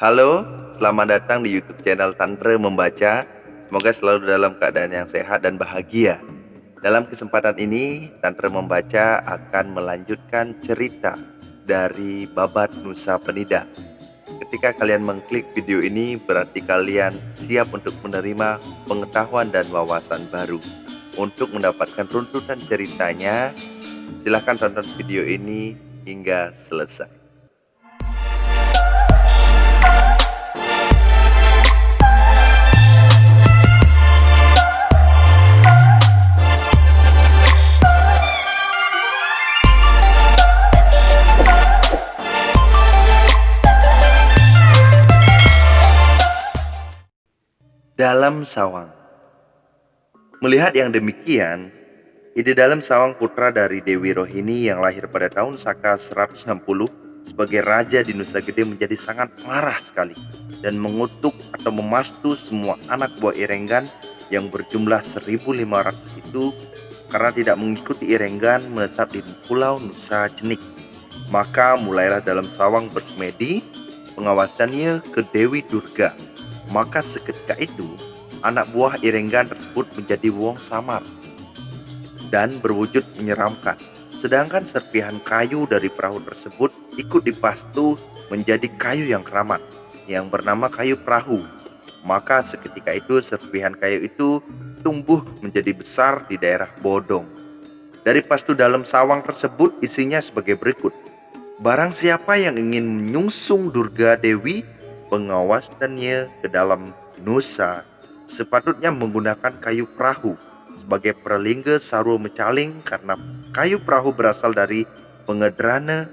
Halo, selamat datang di YouTube channel Tantre Membaca. Semoga selalu dalam keadaan yang sehat dan bahagia. Dalam kesempatan ini, Tantre Membaca akan melanjutkan cerita dari Babat Nusa Penida. Ketika kalian mengklik video ini, berarti kalian siap untuk menerima pengetahuan dan wawasan baru. Untuk mendapatkan runtutan ceritanya, silahkan tonton video ini hingga selesai. Dalam sawang. Melihat yang demikian, ide dalam sawang putra dari Dewi Rohini yang lahir pada tahun Saka 160 sebagai raja di Nusa Gede menjadi sangat marah sekali dan mengutuk atau memastu semua anak buah Irenggan yang berjumlah 1.500 itu karena tidak mengikuti Irenggan menetap di Pulau Nusa Cenik. Maka mulailah dalam sawang bersemedi pengawasannya ke Dewi Durga. Maka seketika itu, anak buah Irenggan tersebut menjadi wong samar dan berwujud menyeramkan. Sedangkan serpihan kayu dari perahu tersebut ikut dipastu menjadi kayu yang keramat, yang bernama kayu perahu. Maka seketika itu serpihan kayu itu tumbuh menjadi besar di daerah Bodong. Dari pastu dalam sawang tersebut isinya sebagai berikut. Barang siapa yang ingin menyungsung Durga Dewi pengawasannya ke dalam Nusa sepatutnya menggunakan kayu perahu sebagai perlingga saru mecaling, karena kayu perahu berasal dari pengedrana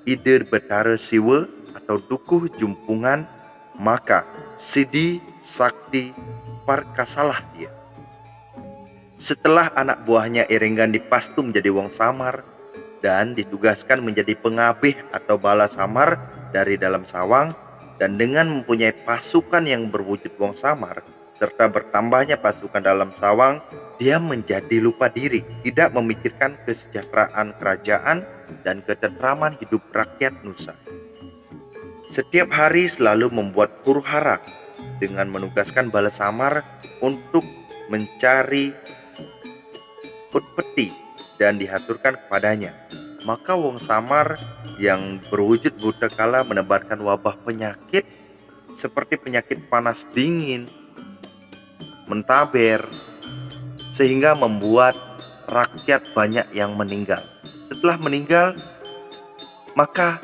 ide betara siwa atau dukuh jumpungan, maka Sidi Sakti Parkasalah dia. Setelah anak buahnya Irenggan dipastu menjadi wong samar dan ditugaskan menjadi pengabih atau bala samar dari dalam sawang, dan dengan mempunyai pasukan yang berwujud wong samar serta bertambahnya pasukan dalam sawang, dia menjadi lupa diri, tidak memikirkan kesejahteraan kerajaan dan ketentraman hidup rakyat Nusa. Setiap hari selalu membuat huru-hara dengan menugaskan bala samar untuk mencari peti dan dihaturkan kepadanya. Maka wong samar yang berwujud buta kala menebarkan wabah penyakit seperti penyakit panas dingin, mentaber, sehingga membuat rakyat banyak yang meninggal. Setelah meninggal, maka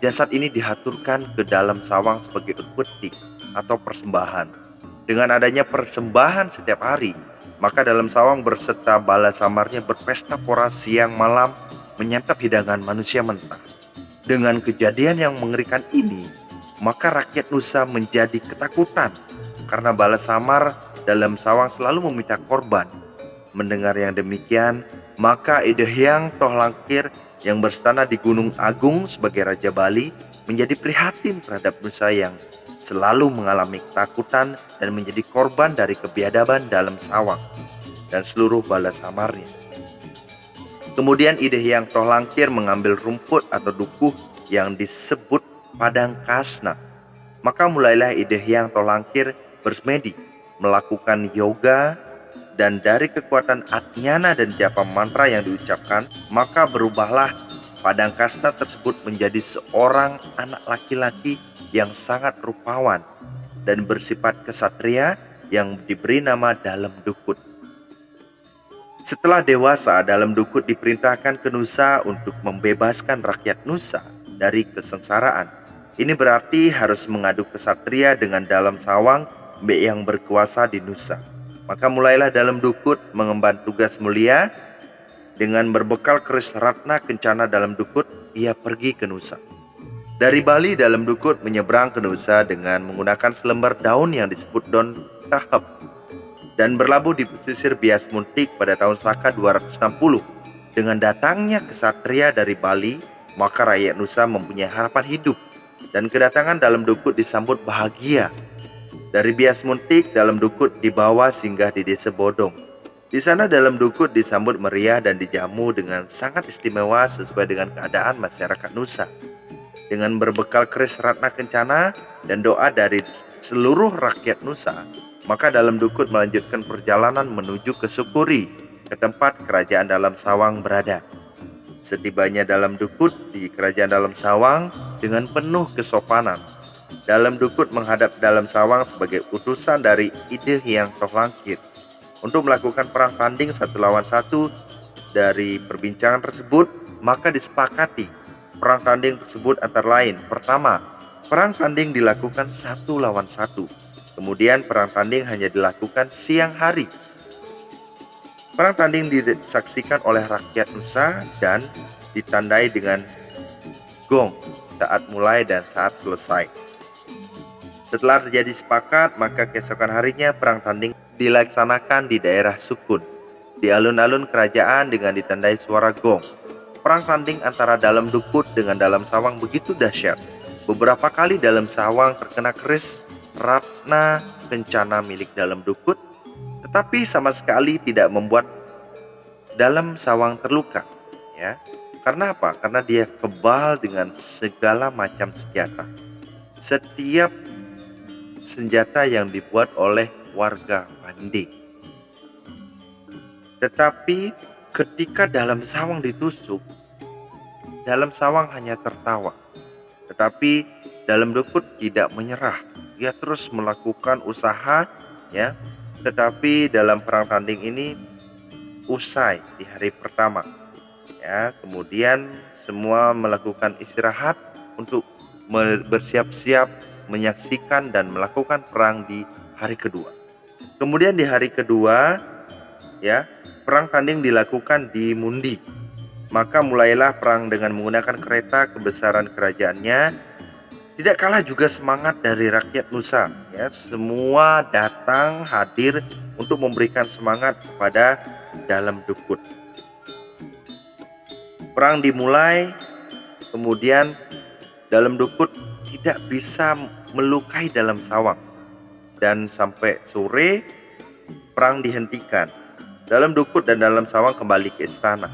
jasad ini dihaturkan ke dalam sawang sebagai upeti atau persembahan. Dengan adanya persembahan setiap hari, maka dalam sawang berserta bala samarnya berpesta pora siang malam menyantap hidangan manusia mentah. Dengan kejadian yang mengerikan ini, maka rakyat Nusa menjadi ketakutan karena bala samar dalam sawang selalu meminta korban. Mendengar yang demikian, maka Ide Hyang Tohlangkir yang berstana di Gunung Agung sebagai Raja Bali menjadi prihatin terhadap Nusa yang selalu mengalami ketakutan dan menjadi korban dari kebiadaban dalam sawang dan seluruh bala samarnya. Kemudian Ide Hyang Tohlangkir mengambil rumput atau dukuh yang disebut Padang Kasna. Maka mulailah Ide Hyang Tohlangkir bersemedi, melakukan yoga, dan dari kekuatan Atnyana dan japa mantra yang diucapkan, maka berubahlah Padang Kasna tersebut menjadi seorang anak laki-laki yang sangat rupawan dan bersifat kesatria yang diberi nama Dalam Dukut. Setelah dewasa, Dalam Dukut diperintahkan ke Nusa untuk membebaskan rakyat Nusa dari kesengsaraan. Ini berarti harus mengadu kesatria dengan Dalam Sawang yang berkuasa di Nusa. Maka mulailah Dalam Dukut mengemban tugas mulia. Dengan berbekal keris ratna kencana Dalam Dukut, ia pergi ke Nusa. Dari Bali, Dalam Dukut menyeberang ke Nusa dengan menggunakan selembar daun yang disebut daun tahap dan berlabuh di pesisir Bias Muntik pada tahun Saka 260. Dengan datangnya kesatria dari Bali, maka rakyat Nusa mempunyai harapan hidup dan kedatangan Dalam Dukut disambut bahagia. Dari Bias Muntik, Dalam Dukut dibawa singgah di desa Bodong. Di sana Dalam Dukut disambut meriah dan dijamu dengan sangat istimewa sesuai dengan keadaan masyarakat Nusa. Dengan berbekal keris Ratna Kencana dan doa dari seluruh rakyat Nusa, maka Dalam Dukut melanjutkan perjalanan menuju ke Sukuri, ke tempat kerajaan Dalam Sawang berada. Setibanya Dalam Dukut di kerajaan Dalam Sawang dengan penuh kesopanan, Dalam Dukut menghadap Dalam Sawang sebagai utusan dari Ide Hyang Tohlangkit untuk melakukan perang tanding 1 lawan 1. Dari perbincangan tersebut, maka disepakati perang tanding tersebut antara lain: pertama, perang tanding dilakukan 1 lawan 1. Kemudian perang tanding hanya dilakukan siang hari. Perang tanding disaksikan oleh rakyat Nusa dan ditandai dengan gong saat mulai dan saat selesai. Setelah terjadi sepakat, maka keesokan harinya perang tanding dilaksanakan di daerah Sukun, di alun-alun kerajaan dengan ditandai suara gong. Perang tanding antara Dalam Dukut dengan Dalam Sawang begitu dahsyat. Beberapa kali Dalam Sawang terkena keris Ratna Kencana milik Dalam Dukut, tetapi sama sekali tidak membuat Dalam Sawang terluka. Ya, karena apa? Karena dia kebal dengan segala macam senjata. Setiap senjata yang dibuat oleh warga Pandi. Tetapi ketika Dalam Sawang ditusuk, Dalam Sawang hanya tertawa. Tetapi Dalam Dukut tidak menyerah. Dia terus melakukan usaha, ya. Tetapi dalam perang tanding ini usai di hari pertama. Ya, kemudian semua melakukan istirahat untuk bersiap-siap menyaksikan dan melakukan perang di hari kedua. Kemudian di hari kedua, ya, perang tanding dilakukan di Mundi. Maka mulailah perang dengan menggunakan kereta kebesaran kerajaannya. Tidak kalah juga semangat dari rakyat Nusa, ya, semua datang hadir untuk memberikan semangat kepada Dalam Dukut. Perang dimulai, kemudian Dalam Dukut tidak bisa melukai Dalam Sawang, dan sampai sore perang dihentikan. Dalam Dukut dan Dalam Sawang kembali ke istana.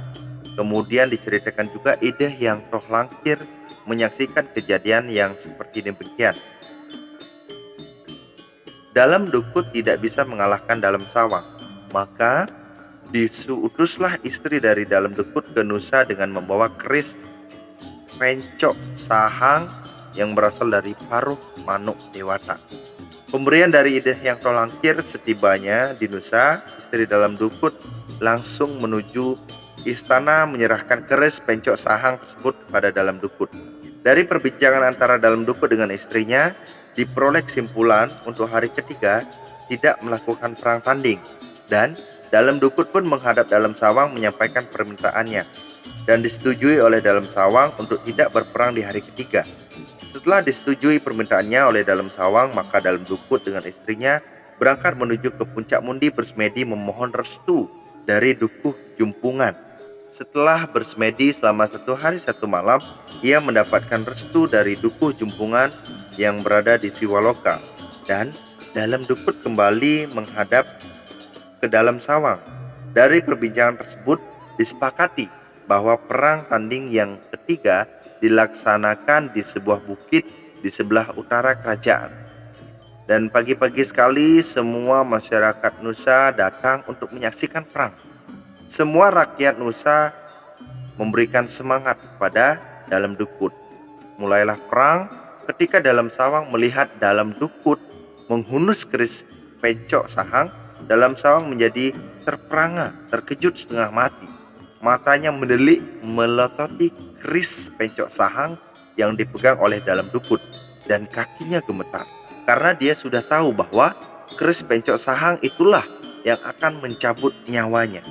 Kemudian diceritakan juga Ide Hyang Tohlangkir menyaksikan kejadian yang seperti demikian. Dalam Dukut tidak bisa mengalahkan Dalam Sawang, maka diutuslah istri dari Dalam Dukut ke Nusa dengan membawa keris Pencok Sahang yang berasal dari paruh manuk dewata. Pemberian dari Ide Hyang Tohlangkir setibanya di Nusa, istri Dalam Dukut langsung menuju istana menyerahkan keris Pencok Sahang tersebut kepada Dalam Dukut. Dari perbincangan antara Dalam Dukut dengan istrinya, diperoleh kesimpulan untuk hari ketiga tidak melakukan perang tanding, dan Dalam Dukut pun menghadap Dalam Sawang menyampaikan permintaannya, dan disetujui oleh Dalam Sawang untuk tidak berperang di hari ketiga. Setelah disetujui permintaannya oleh Dalam Sawang, maka Dalam Dukut dengan istrinya berangkat menuju ke puncak Mundi bersemedi memohon restu dari Dukuh Jumpungan. Setelah bersemedi selama 1 hari 1 malam, ia mendapatkan restu dari Dukuh Jumpungan yang berada di Siwaloka, dan Dalam Dukut kembali menghadap ke Dalam Sawang. Dari perbincangan tersebut disepakati bahwa perang tanding yang ketiga dilaksanakan di sebuah bukit di sebelah utara kerajaan. Dan pagi-pagi sekali semua masyarakat Nusa datang untuk menyaksikan perang. Semua rakyat Nusa memberikan semangat kepada Dalam Dukut. Mulailah perang ketika Dalam Sawang melihat Dalam Dukut menghunus keris Pencok Sahang. Dalam Sawang menjadi terperangah, terkejut setengah mati. Matanya mendelik melototi keris Pencok Sahang yang dipegang oleh Dalam Dukut, dan kakinya gemetar karena dia sudah tahu bahwa keris Pencok Sahang itulah yang akan mencabut nyawanya.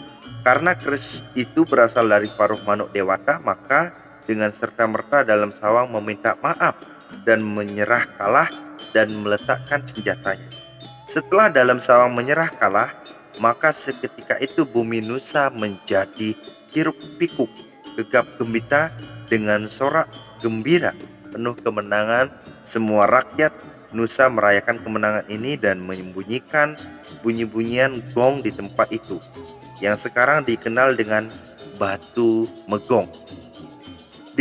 Karena keris itu berasal dari paruh manuk dewata, maka dengan serta-merta Dalam Sawang meminta maaf dan menyerah kalah dan meletakkan senjatanya. Setelah Dalam Sawang menyerah kalah, maka seketika itu bumi Nusa menjadi hiruk pikuk, gegap gembita dengan sorak gembira penuh kemenangan. Semua rakyat Nusa merayakan kemenangan ini dan menyembunyikan bunyi-bunyian gong di tempat itu, yang sekarang dikenal dengan Batu Megong.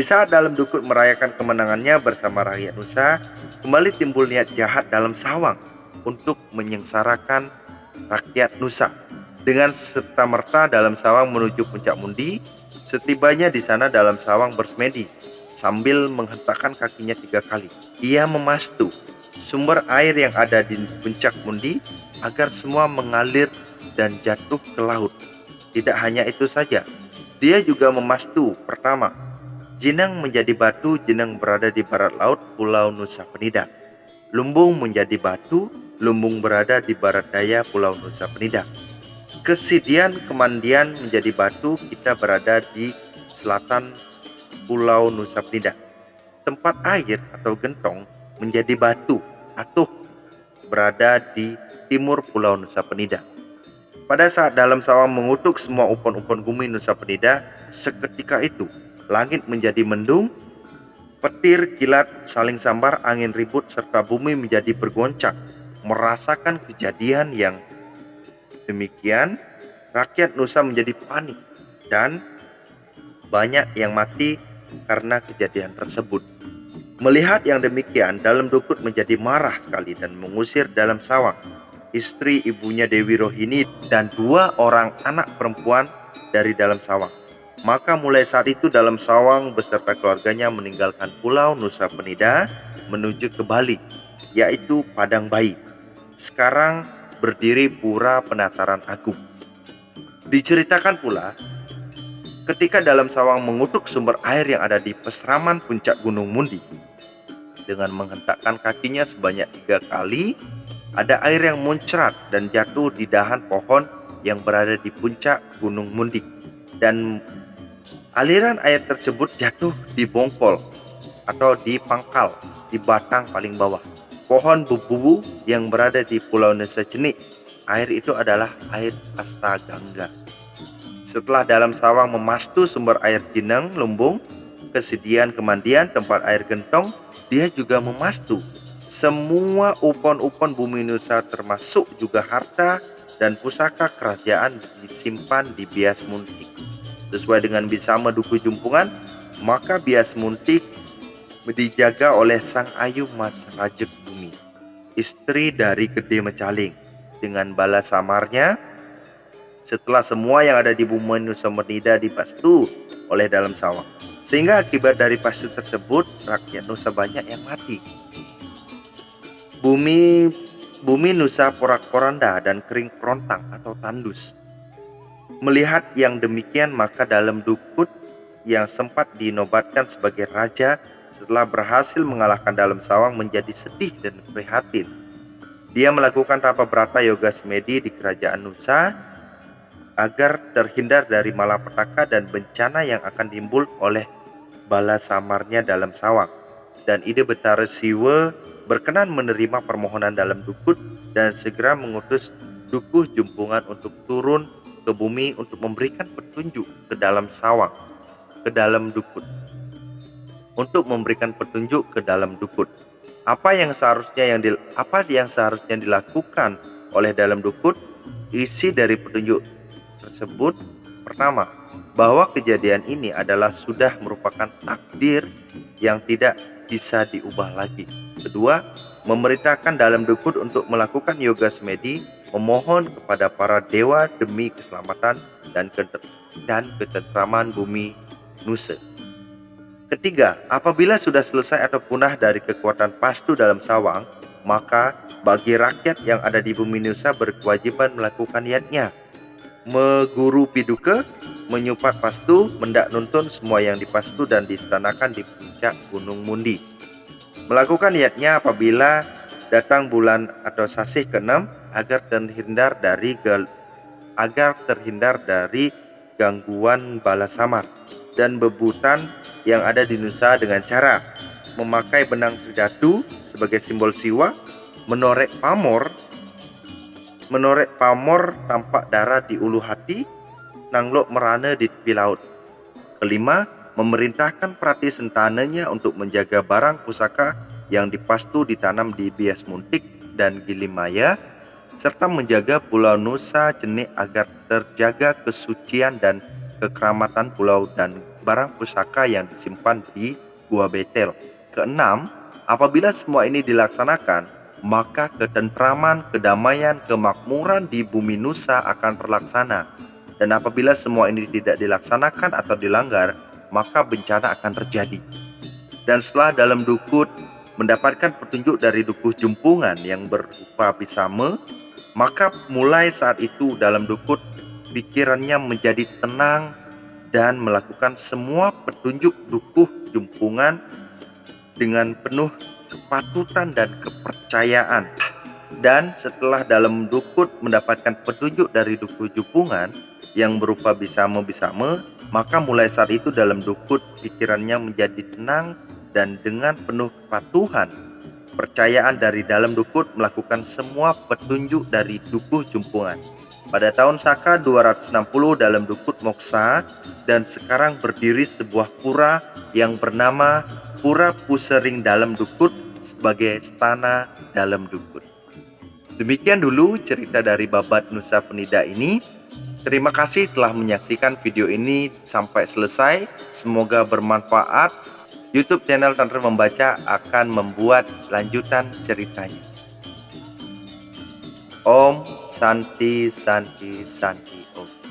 Di saat dalam Dukut merayakan kemenangannya bersama rakyat Nusa, kembali timbul niat jahat dalam Sawang untuk menyengsarakan rakyat Nusa. Dengan serta-merta dalam Sawang menuju Puncak Mundi. Setibanya di sana dalam Sawang bersemedi sambil menghentakkan kakinya 3 kali. Ia memastu sumber air yang ada di Puncak Mundi agar semua mengalir dan jatuh ke laut. Tidak hanya itu saja, dia juga memastu pertama, Jinang menjadi batu, Jinang berada di barat laut Pulau Nusa Penida. Lumbung menjadi batu, Lumbung berada di barat daya Pulau Nusa Penida. Kesidian Kemandian menjadi batu, kita berada di selatan Pulau Nusa Penida. Tempat air atau gentong menjadi batu, Atuh berada di timur Pulau Nusa Penida. Pada saat dalam Sawang mengutuk semua upon-upon bumi Nusa Penida, seketika itu langit menjadi mendung, petir, kilat saling sambar, angin ribut, serta bumi menjadi bergoncang. Merasakan kejadian yang demikian, rakyat Nusa menjadi panik dan banyak yang mati karena kejadian tersebut. Melihat yang demikian, dalam Dukut menjadi marah sekali dan mengusir dalam Sawang istri ibunya Dewi Rohini dan 2 orang anak perempuan dari dalam Sawang. Maka mulai saat itu dalam Sawang beserta keluarganya meninggalkan Pulau Nusa Penida menuju ke Bali, yaitu Padang Bayi. Sekarang berdiri Pura Penataran Agung. Diceritakan pula, ketika dalam Sawang mengutuk sumber air yang ada di peseraman puncak Gunung Mundi, dengan menghentakkan kakinya sebanyak 3 kali, ada air yang muncrat dan jatuh di dahan pohon yang berada di puncak Gunung Mundi. Dan aliran air tersebut jatuh di bongkol atau di pangkal, di batang paling bawah pohon bubu yang berada di Pulau Nusa Cenik. Air itu adalah air Astagangga. Setelah dalam Sawang memastu sumber air Jinang, Lumbung, Kesidian, Kemandian, tempat air gentong, dia juga memastu semua upon-upon bumi Nusa termasuk juga harta dan pusaka kerajaan disimpan di Bias Muntik. Sesuai dengan Bisama Duku Jumpungan, maka Bias Muntik dijaga oleh Sang Ayu Mas Rajek Bumi, istri dari Gede Mecaling, dengan bala samarnya. Setelah semua yang ada di bumi Nusa Penida dipastu oleh dalam Sawang, sehingga akibat dari pastu tersebut rakyat Nusa banyak yang mati. Bumi Nusa porak-poranda dan kering kerontang atau tandus. Melihat yang demikian, maka dalam Dukut yang sempat dinobatkan sebagai raja setelah berhasil mengalahkan dalam Sawang menjadi sedih dan prihatin. Dia melakukan tapa brata yoga semedi di kerajaan Nusa agar terhindar dari malapetaka dan bencana yang akan timbul oleh bala samarnya dalam Sawang. Dan Ide Betara Siwa berkenan menerima permohonan dalam Dukut dan segera mengutus Dukuh Jumpungan untuk turun ke bumi untuk memberikan petunjuk ke dalam Sawang, ke dalam Dukut. Untuk memberikan petunjuk ke dalam Dukut. Apa yang seharusnya dilakukan oleh dalam Dukut? Isi dari petunjuk tersebut, pertama, bahwa kejadian ini adalah sudah merupakan takdir yang tidak bisa diubah lagi. Kedua, memerintahkan dalam Dukut untuk melakukan yoga semedi, memohon kepada para dewa demi keselamatan dan ketentraman bumi Nusa. Ketiga, apabila sudah selesai atau punah dari kekuatan pastu dalam Sawang, maka bagi rakyat yang ada di bumi Nusa berkewajiban melakukan niatnya, meguru piduka, menyupat pastu, mendak nuntun semua yang dipastu dan diistanakan di puncak Gunung Mundi. Melakukan niatnya apabila datang bulan atau sasih ke-6 agar terhindar dari gangguan bala samar dan bebutan yang ada di Nusa dengan cara memakai benang tridatu sebagai simbol siwa, menorek pamor tampak darah di ulu hati, nanglok merana di tepi laut. Kelima, memerintahkan perati sentananya untuk menjaga barang pusaka yang dipastu ditanam di Bias Muntik dan Gilimaya, serta menjaga Pulau Nusa Cenik agar terjaga kesucian dan kekeramatan pulau dan barang pusaka yang disimpan di Gua Betel. Keenam, apabila semua ini dilaksanakan, maka ketentraman, kedamaian, kemakmuran di bumi Nusa akan terlaksana. Dan apabila semua ini tidak dilaksanakan atau dilanggar, maka bencana akan terjadi. Dan setelah dalam dukut mendapatkan petunjuk dari dukuh jumpungan yang berupa pisame, maka mulai saat itu dalam dukut pikirannya menjadi tenang dan melakukan semua petunjuk dukuh jumpungan dengan penuh kepatutan dan kepercayaan. Dan setelah dalam dukut mendapatkan petunjuk dari dukuh jumpungan yang berupa bisame-bisame, maka mulai saat itu dalam dukut pikirannya menjadi tenang dan dengan penuh kepatuhan percayaan dari dalam dukut melakukan semua petunjuk dari dukuh jumpungan. Pada tahun Saka 260 dalam dukut moksa, dan sekarang berdiri sebuah pura yang bernama Pura Pusering dalam dukut sebagai stana dalam dukut. Demikian dulu cerita dari Babat Nusa Penida ini. Terima kasih telah menyaksikan video ini sampai selesai. Semoga bermanfaat. YouTube channel Tantra Membaca akan membuat lanjutan ceritanya. Om Santi Santi Santi Om.